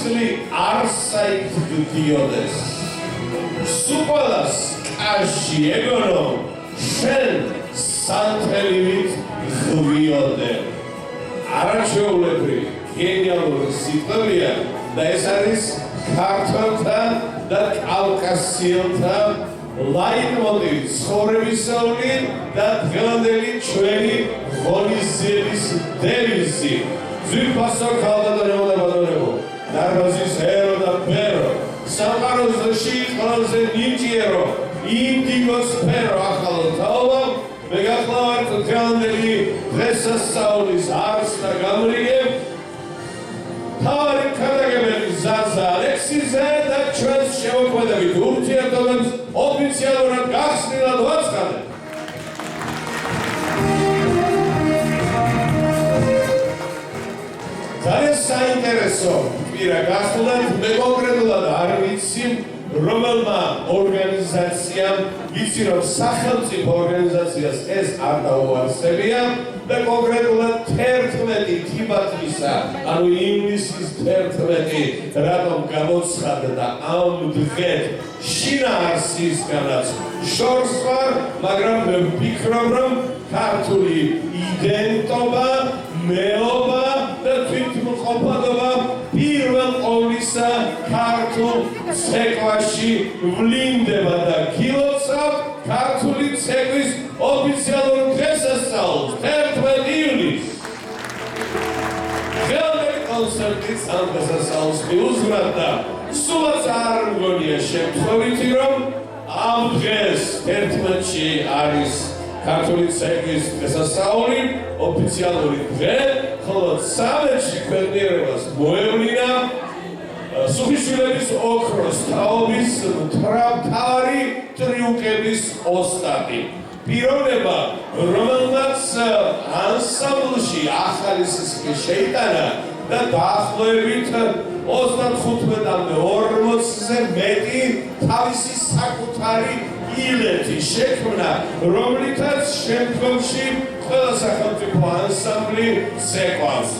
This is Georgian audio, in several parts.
სისხლი არ საითგდიოდეს. სუყოლას კაში ეგონო შენ სანთელივით ღვიოდე. არაჩვეულებრივი გენიალური სიტყვებია და ეს არის ქართველთა და კავკასიელთა ლაიტმოტივი ცხოვრებისეული და დღევანდელი ჩვენი ღონისძიების დევიზი. ძვირფასო ქალბატონებო და ბატონებო, დარბაზის ჰერო და ბერო, სამყაროს ძში ყველაზე ნიჭიერო ინდიგოს სფერო ახალ თაობამ მეგახლავართ დღევანდელი დღესასწაულის არს და გამრიგებ მთავარი ქადაგებელი ზაზა ალექსიძე და ჩვენს შემოქმედებით ურთიერთობებს ოფიციალურად გახსნილად ვაცხადებ. ძალიან საინტერესო პირა გახლდათ, მე კონკრეტულად არ ვიცი რომელმა ორგანიზაციამ, ვიცი რომ სახელმწიფო ორგანიზაციას ეს არ დაუარსებია და კონკრეტულად 11 თიბათისა, ანუ ივნისის 11 რატომ გამოცხადდა ამ დღეს შინაარსისგანაც შორს ვარ, მაგრამ მე ვფიქრობ რომ ქართული იდენტობა, მეობა და თვითმყოფადობა პირველ ყოვლისა ქართულ ცეკვაში ვლინდება და გილოცავ ქართული ცეკვის ოფიციალურ დღესასწაულს 11 ივნისს. დღევანდელი კონცერტის ამ დღესასწაულს მიუძღვნათ და სულაც არ მგონია შემთხვევითი რომ ამ დღეს 11-ში არის ქართული ცეკვის დღესასწაული, ოფიციალური დღე, ხოლო 13-ში ქვეყნიერებას მოევლინა სუხიშვილების ოქროს თაობის მთავარი ტრიუკების ოსტატი. პიროვნება, რომელმაც ანსამბლში ახალი სისხლი შეიტანა და დაახლოებით 35-მდე 40-ზე მეტი თავისი საკუთარი ილეთი შექმნა, რომლითაც შემდგომში ყველა სახელმწიფო ანსამბლი ცეკვავს.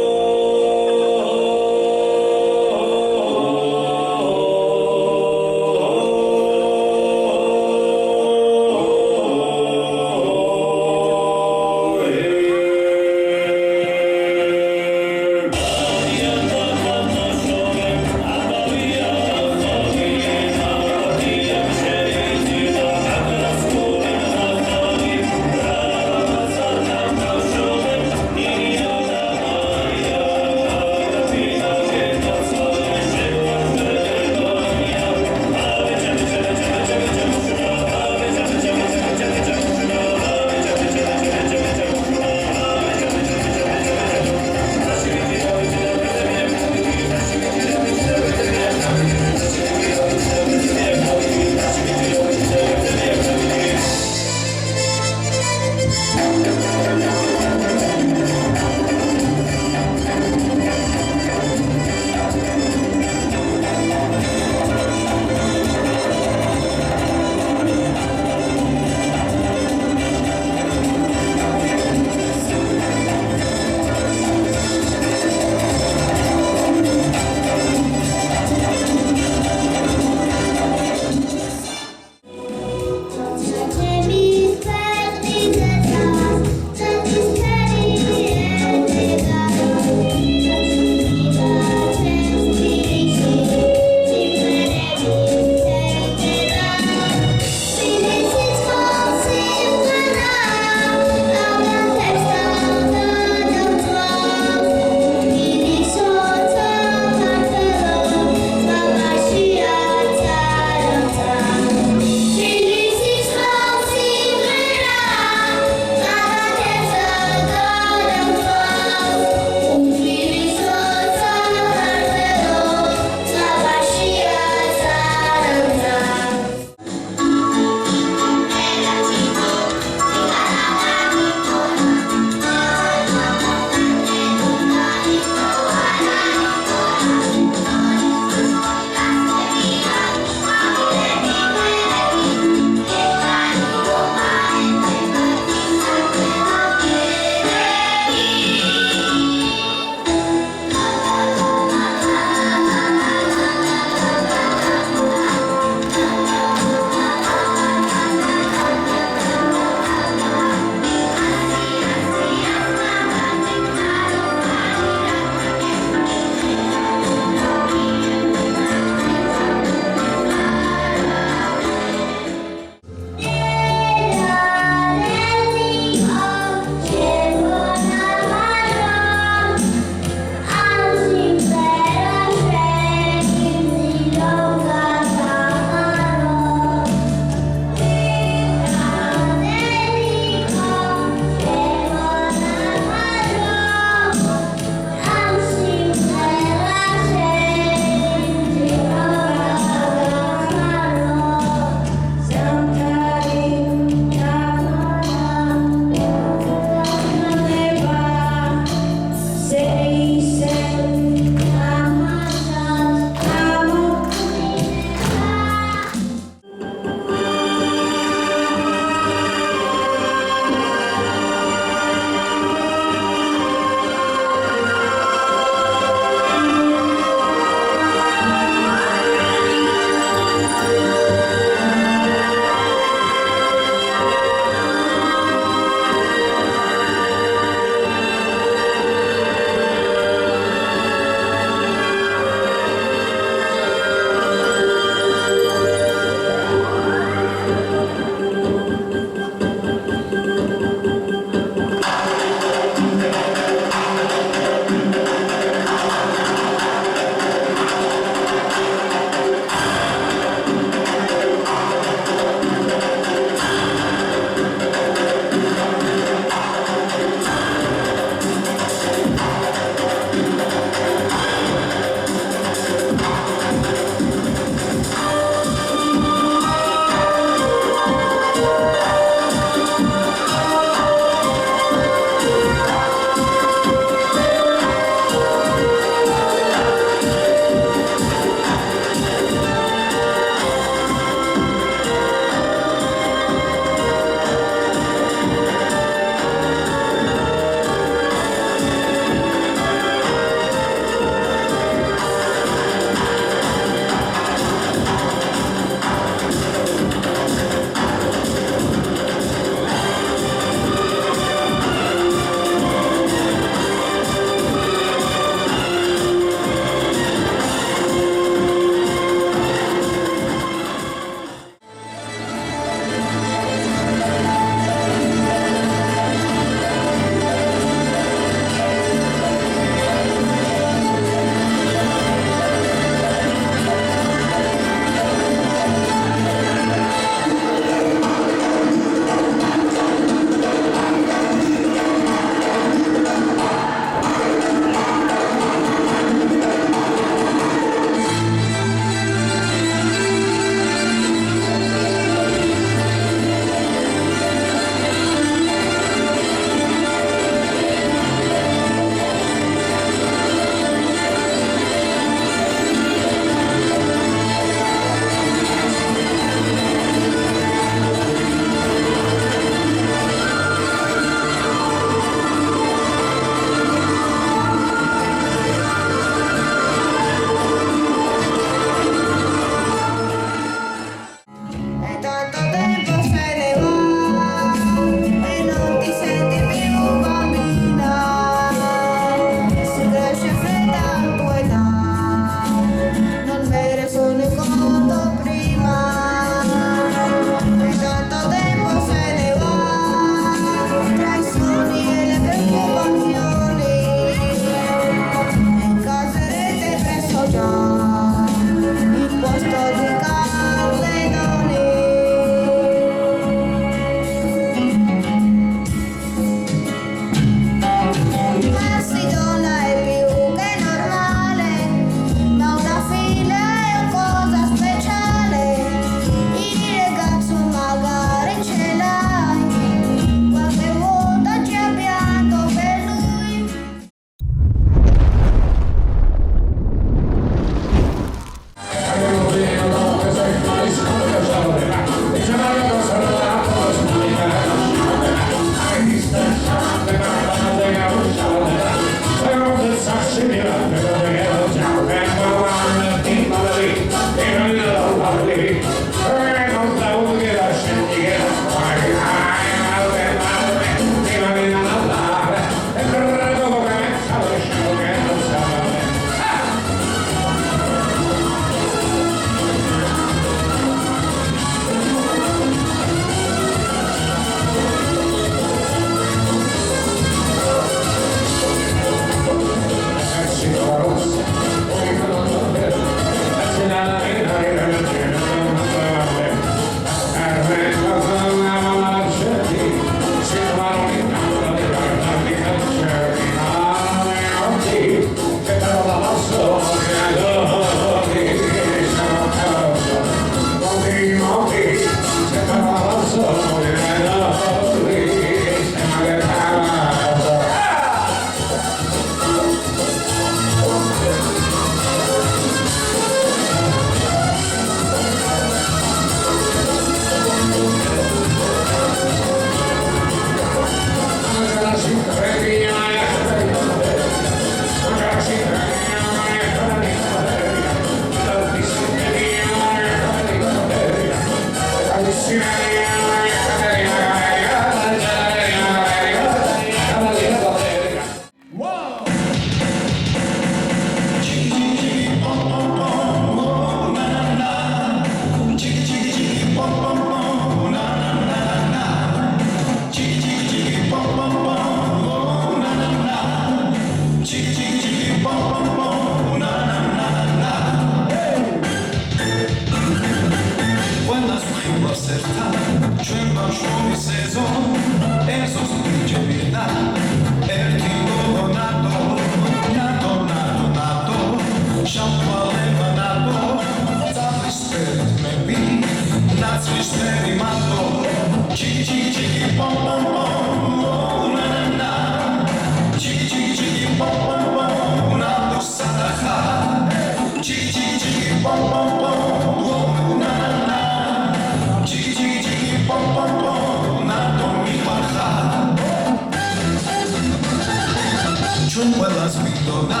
ჩვენ ყველას ვიდოდა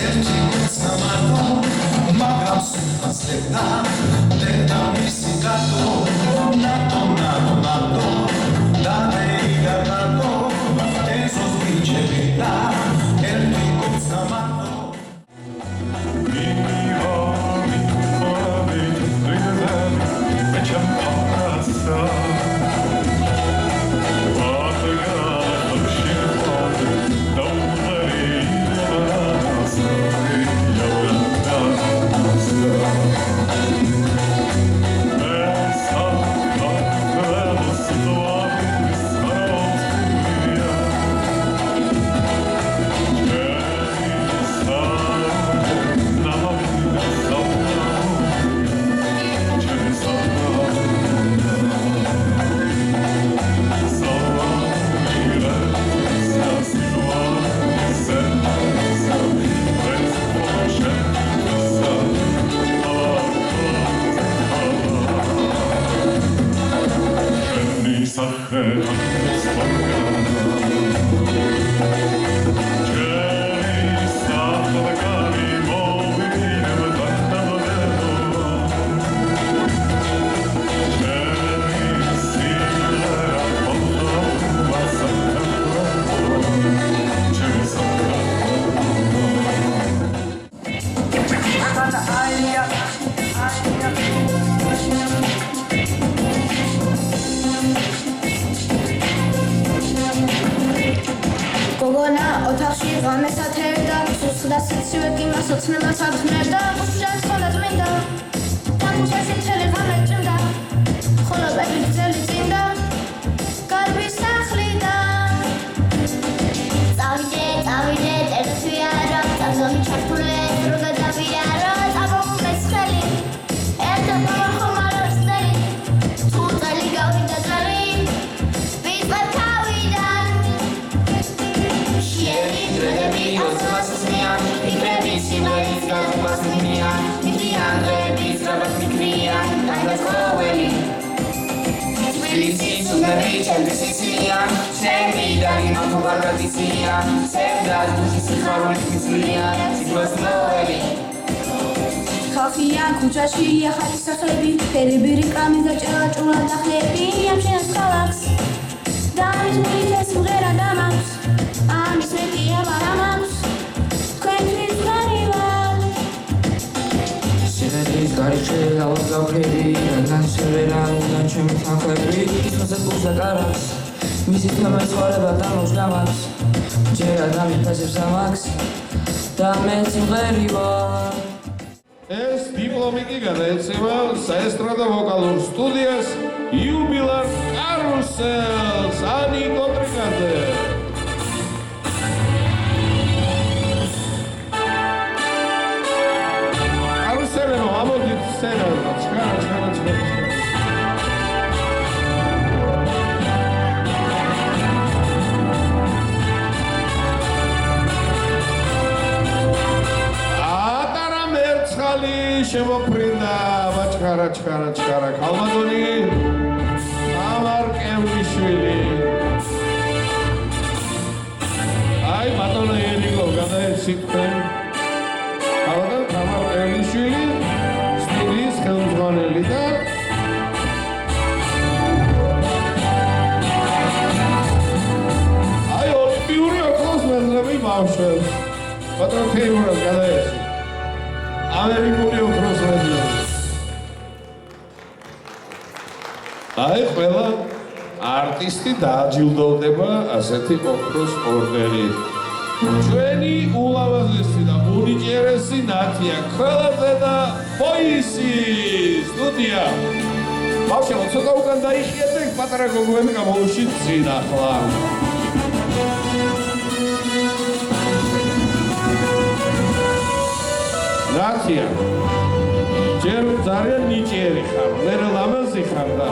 ერთი სამარტო მაგრამ სულხასებდა დედა მისი გატო ნატო და ნატო ეზოს ვიჩებინა ერთი სამარტო ეს დიპლომი კი გადაეცემა საესტრადო ვოკალურ სტუდიას იუბილარ კარუსელს ანი კონტრიკაძე კარუსელო ამოდით სცენაზე ჩქარა შემოფრინდა ჩქარა ქალბატონი თამარ კემლიშვილი აი ბატონო ერიკო გადაეცით ქალბატონ თამარ კემლიშვილი სტუდიის ხელმძღვანელი და აი ოლიმპიური ოქროს მედლები ბავშვებს ბატონო თეიმურას გადაეცით ამერიკული ოქროს მედლები. აი ყველა არტისტი დააჯილდოვდება ასეთი ოქროს ორდენით. ჩვენი ულამაზესი და უნიჭიერესი ნათია ყველაზე და პოისი სტუდია. ბავშვებო, ცოტა უკან დაიხიეთ და პატარა გოგოები გამოუშვით წინ ახლა. ნათია ჯერ ძალიან ნიჭიერი ხარ, მერე ლამაზი ხარ და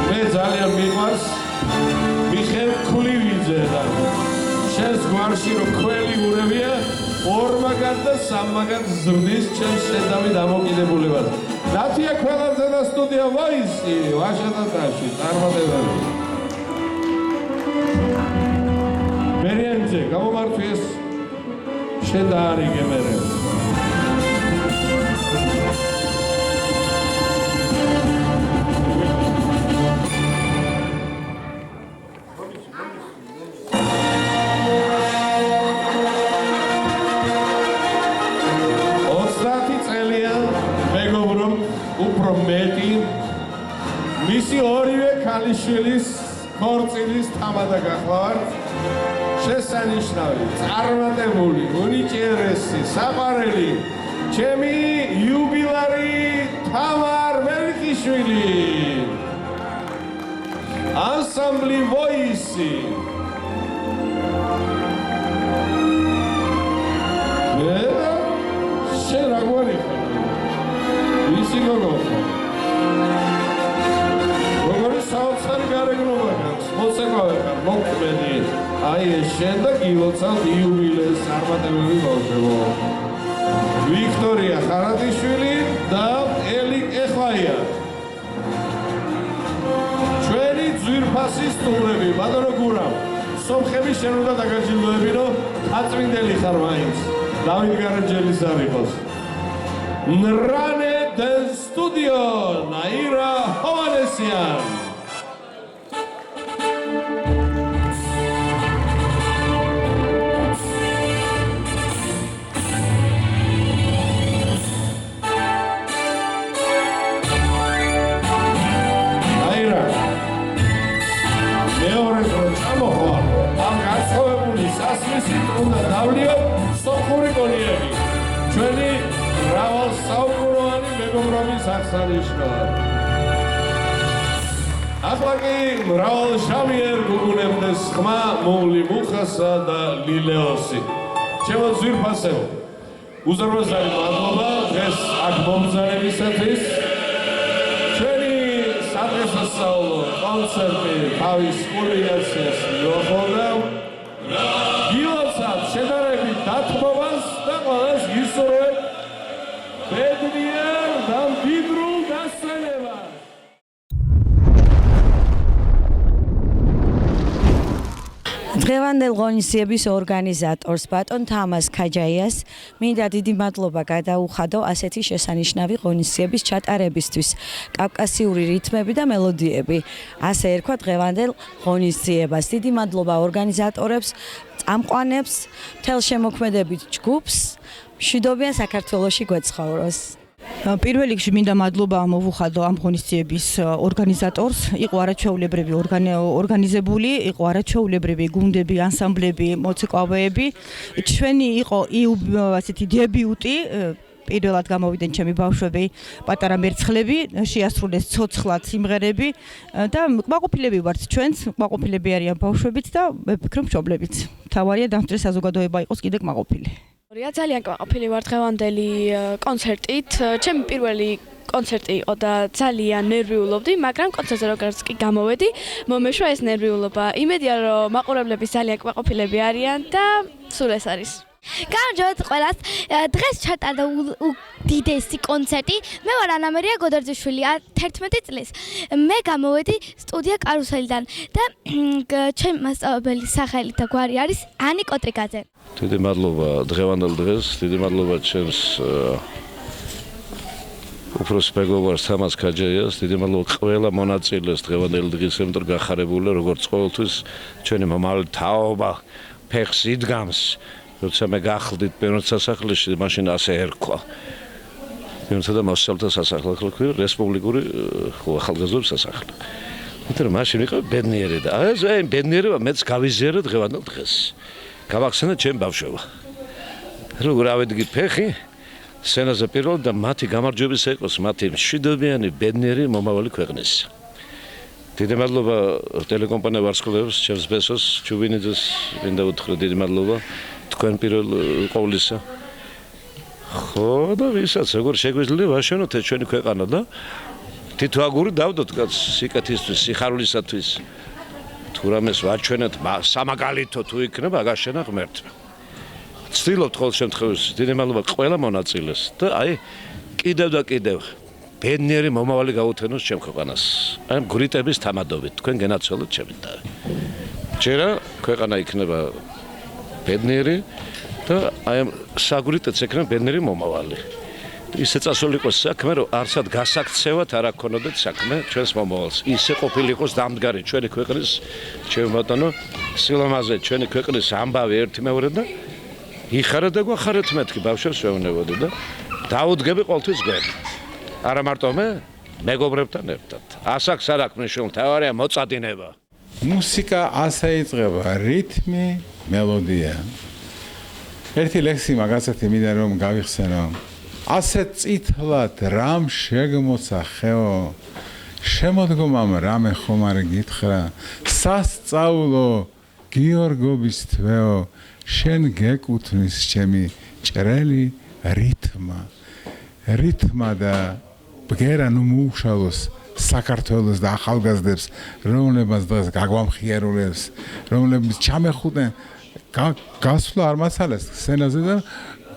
მე ძალიან მიყვარს მიხელ ქულივიძე და შენს გვარში რო ქველი ურევია ორმაგად და სამმაგად ზრდის ჩემს შედავი დამოკიდებულებაზე. ნათია ყველაზე და სტუდია ვაისი ვაშატატაში წარმატებული. მერიან ვიძე, გამომართვიეს შენ დაარიგე მერე. უფრო მეტი მისი ორივე ქალიშვილის ქორწილის თამადა გახლავართ შესანიშნავი წარმატებული უნიჭიერესი საყვარელი ჩემი იუბილარი თამარ მელიქიშვილი ანსამბლი ვოისი შენ რაგვარი ისი გოგო როგორი საოცარი გარეგნობა გაქვს მოსეკვავე ხარ მოქმედი აი ეს შენ და გილოცავთ იუბილეს წარმატებები ბავშვებო ვიქტორია ხარატიშვილი და ელი ეხვაია ჩვენი ძვირფასი სტუმრები ბატონო გურამ სომხები შენ უნდა დაგაჯილდოებინო აწმინდელი ხარ მაინც დავით გარანჯელის არ იყოს Nrane del studio, Naira Hovanesian. Naira, meores rochamohor, am gatsovebuli sasmisit უნდა დავლიო სომხური გონიები. ჩვენი რავალ საუკუნოვანი მეგობრობის აღსანიშნავად. ახლა კი მრავალ შამიერ გუგუნებდეს ხმა მოვლი მუხასა და ლილეოსი. ჩემო ძვირფასებო, უზარმაზარი მადლობა დღეს აქ მომბრძანებისათვის. ჩვენი სადღესასწაულო კონცერტი თავის კულმინაციას მიუახლოვდა. გილოცავთ შედარებით დათმობას და ყველას გისურვებთ ბედნიერ და მდიდრულ დასვენებას. დღევანდელ ღონისძიების ორგანიზატორს ბატონ თამაზ ქაჯაიას მინდა დიდი მადლობა გადაუხადო ასეთი შესანიშნავი ღონისძიების ჩატარებისთვის. კავკასიური რითმები და მელოდიები. ასე ერქვა დღევანდელ ღონისძიებას. დიდი მადლობა ორგანიზატორებს, წამყვანებს, მთელშემოქმედებით ჯგუფს. მშვიდობიან საქართველოში გვეცხოვროს. პირველ რიგში მინდა მადლობა მოვუხადო ამ ღონისძიების ორგანიზატორს. იყო არაჩვეულებრივი ორგანიზებული, იყო არაჩვეულებრივი გუნდები, ანსამბლები, მოცეკვავეები. ჩვენი იყო ასეთი დებიუტი. პირველად გამოვიდნენ ჩემი ბავშვები, პატარა მერცხლები, შეასრულეს ცოცხლად სიმღერები და კმაყოფილები ვართ ჩვენც, კმაყოფილები არიან ბავშვებიც და ვფიქრობ მშობლებიც. თავარია დამსწრე საზოგადოება იყოს კიდე კმაყოფილი. ძალიან კმაყოფილი ვარ დღევანდელი კონცერტით. ჩემი პირველი კონცერტი იყო და ძალიან ნერვიულობდი, მაგრამ კონცერტზე როგორც კი გამოვედი, მომეშვა ეს ნერვიულობა. იმედია რომ მაყურებლები ძალიან კმაყოფილები არიან და სულ ეს არის. გამარჯობათ ყველას. დღეს ჩატარდა უდიდესი კონცერტი. მე ვარ ანამერია გოდერძიშვილი, 11 წლის. მე გამოვედი სტუდია კარუსელიდან და ჩემი მასწავლებელი სახელი და გვარი არის ანი კოტრიკაძე. დიდი მადლობა დღევანდელ დღეს, დიდი მადლობა ჩემს უფროს მეგობარს თამაზ ქაჯაიას, დიდი მადლობა ყველა მონაწილეს დღევანდელ დღეს ემტარ გახარებული, როგორც ყოველთვის ჩვენი მომავალი თაობა ფეხს იდგამს. როცა მე გახლდით პირველ სასახლეში, მაშინ ასე ერქვა. პირველ და მოსწავლეთა სასახლე, ხო, რესპუბლიკური ახალგაზრდობის სასახლე. მაგრამ მაშინ იყო ბედნიერი და ეს ბედნიერება მეც გავიზიარე დღევანდელ დღეს. გავახსენა ჩემ ბავშვობა. როგორ ავედი ფეხი სცენაზე პირველ და მათი გამარჯვების ეკოს, მათი მშვიდობიანი ბედნიერი მომავალი ქვეყნის. დიდი მადლობა ტელეკომპანია ვარსკვლავებს, ჩემს ბესოს, ჩუბინიძეს, მინდა უთხრა დიდი მადლობა თქვენ პირველ ყოვლისა. ხო და ვისაც როგორ შეგვიძლია ვაშენოთ ეს ჩვენი ქვეყანა და თითო აგური დავდოთ სიკეთისთვის, სიხარულისათვის. თუ რამეს ვაჩვენეთ სამაგალითო თუ იქნება გაშენა ღმერთმა. ვცდილობთ ყოველ შემთხვევაში დიდი მადლობა ყველა მონაწილეს და აი კიდევ და კიდევ ბედნიერი მომავალი გაუთენოს ჩემ ქვეყანას. აი გრიტების თამადობით თქვენ გენაცვალოთ ჩემი და. ჯერა ქვეყანა იქნება ბედნიერი და აი ამ საგვრიტეც ექნება ბედნიერი მომავალი. ისე წასულიყოს საქმე, რომ არსად გასაქცევად არ აქონოდეთ საქმე ჩვენს მომავალს. ისე ყოფილიყოს დამდგარი ჩვენი ქვეყნის, ჩემო ბატონო, სილამაზე ჩვენი ქვეყნის ამბავი ერთიმეორე და იხარეთ და გვახარეთ მეთქი ბავშვებს ვეუბნებოდი და დაუდგები ყოველთვის გვერდ. არა მარტო მე, მეგობრებთან ერთად. ასაკს არ აქვს მნიშვნელობა, თავარია მოწადინება. მუსიკა ასე იწყება, რითმი, მელოდია. ერთი ლექსი მაგასაც მინდა რომ გავიხსენო. ასე წითლად რამ შეგმოცა ხეო, შემოდგომამ რამე ხომ არ გითხრა, სასწაულო გიორგობის თვეო, შენ გეკუთვნის ჩემი ჭრელი რითმა. რითმა და ბგერა ნუ მოუშალოს საქართველოს და ახალგაზრდებს, რომლებსაც დღეს გაგვამხიარულებს, რომლებიც ჩამეხუდნენ გასვლა არ მასალეს სცენაზე და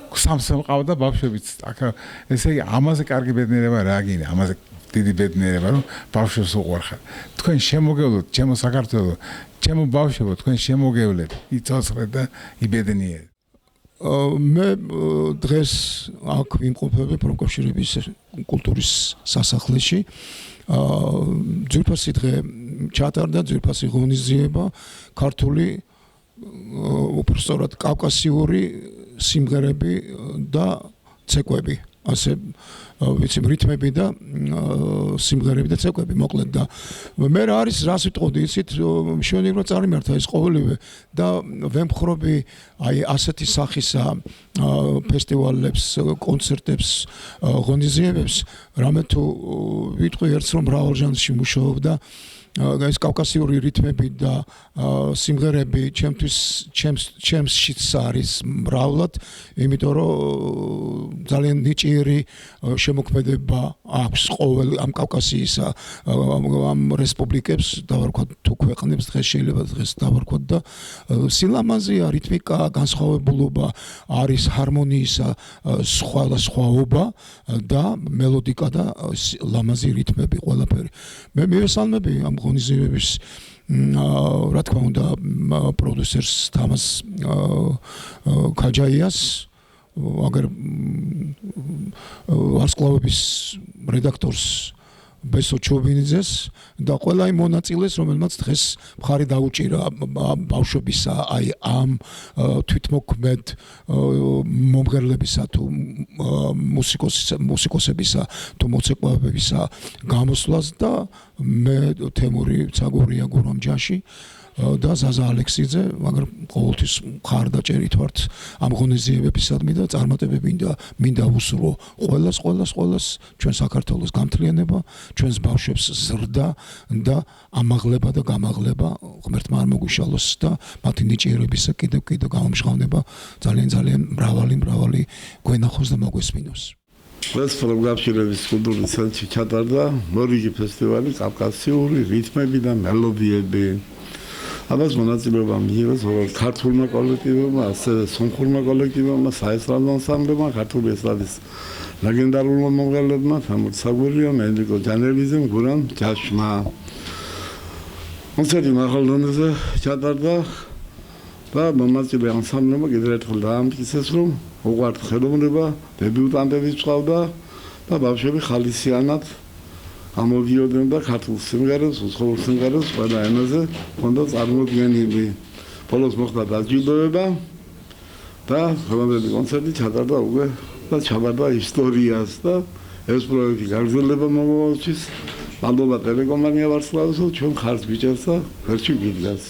სამსამ ყავდა ბავშვებიც. ესე იგი ამაზე კარგი ბედნიერება რა გინდა, ამაზე დიდი ბედნიერება რომ ბავშვებს უყვარხარ. თქვენ შემოგევლოთ ჩემო საქართველო, ჩემო ბავშვებო, თქვენ შემოგევლეთ, იცოცხლეთ და იბედნიერეთ. მე დღეს აქ ვიმყოფები პროფკავშირების კულტურის სასახლეში. ძვირფასი დღე ჩატარდა, ძვირფასი ღონისძიება ქართული უბრალოდ კავკასიური სიმღერები და ცეკვები, ასე ვიცი რითმები და სიმღერები და ცეკვები მოკლედ და მე რა არის რას ვიტყოდი იცით მშვენივრად წარიმართა ეს ყოველივე და ვემხრობი აი ასეთი სახისა ფესტივალებს, კონცერტებს, ღონისძიებებს, რამე თუ ვიტყვი ერთს რომ მრავალ ჟანრში მუშაობდა ეს კავკასიური რითმები და სიმღერები ჩემშიც არის მრავლად, იმიტომ რომ ძალიან ნიჭიერი შემოქმედება აქვს ყოველ ამ კავკასიის ამ რესპუბლიკებს, დავარქვათ თუ ქვეყნებს დღეს შეიძლება დღეს დავარქვათ და სილამაზეა, რითმიკა, განსხვავებულობა არის ჰარმონიისა სხვადასხვაობა და მელოდიკა და ლამაზი რითმები ყველაფერი. მე მივესალმები ამ ღონისძიებების რა თქმა უნდა პროდიუსერს თამას ქაჯაიას, აგერ ვარსკვლავების რედაქტორს ბესო ჩობინიძეს და ყველა იმ მონაწილეს, რომელმაც დღეს მხარი დაუჭირა ბავშვებისა აი ამ თვითმოქმედ მომღერლებისა თუ მუსიკოსებისა თუ მოცეკვავებისა გამოსვლას და მე თემური ცაგურია გურამჯაში და ზაზა ალექსიძე, მაგრამ ყოველთვის მხარდაჭერით ვართ ამ ღონისძიებებისადმი და წარმატებები მინდა უსურვო ყველას ჩვენ საქართველოს გამთლიანება, ჩვენს ბავშვებს ზრდა და ამაღლება და გამაღლება ღმერთმა არ მოგვიშალოს და მათი ნიჭიერებისა კიდევ გამომჟღავნება ძალიან მრავალი გვენახოს და მოგვესმინოს. ეს პროგრამირების კულტურის ცენტრში ჩატარდა მორიგი ფესტივალი კავკასიური რითმები და მელოდიები. ამას მონაწილეობა მიიღო როგორც ქართულმა კოლექტივებმა, ასევე სომხურმა კოლექტივებმა, საესტრადო ანსამბლებმა, ქართული ესტრადის ლეგენდარულმა მომღერლებმა, თამარ საგურიამ, ენრიკო ჯანელიზემ, გურამ ჯაშმა. კონცერტი მაღალ დონეზე ჩატარდა და მონაწილე ანსამბლებმა კიდევ ერთხელ დაამტკიცეს, რომ უყვართ ხელოვნება, დებიუტანტები წავდა და ბავშვები ხალისიანად ამოვიოდნენ და ქართულ სიმღერებს, უცხოურ სიმღერებს ყველა ენაზე ჰქონდა წარმოდგენილი. ბოლოს მოხდა დაჯილდოება და ხელოვნების კონცერტი ჩატარდა უკვე და ჩაბარდა ისტორიას და ეს პროექტი გაგრძელდება მომავალშიც. მადლობა ტელეკომპანია ვარსკვლავსო, ჩვენ ხარს გვიჭერს და ვერჩი გიდგას.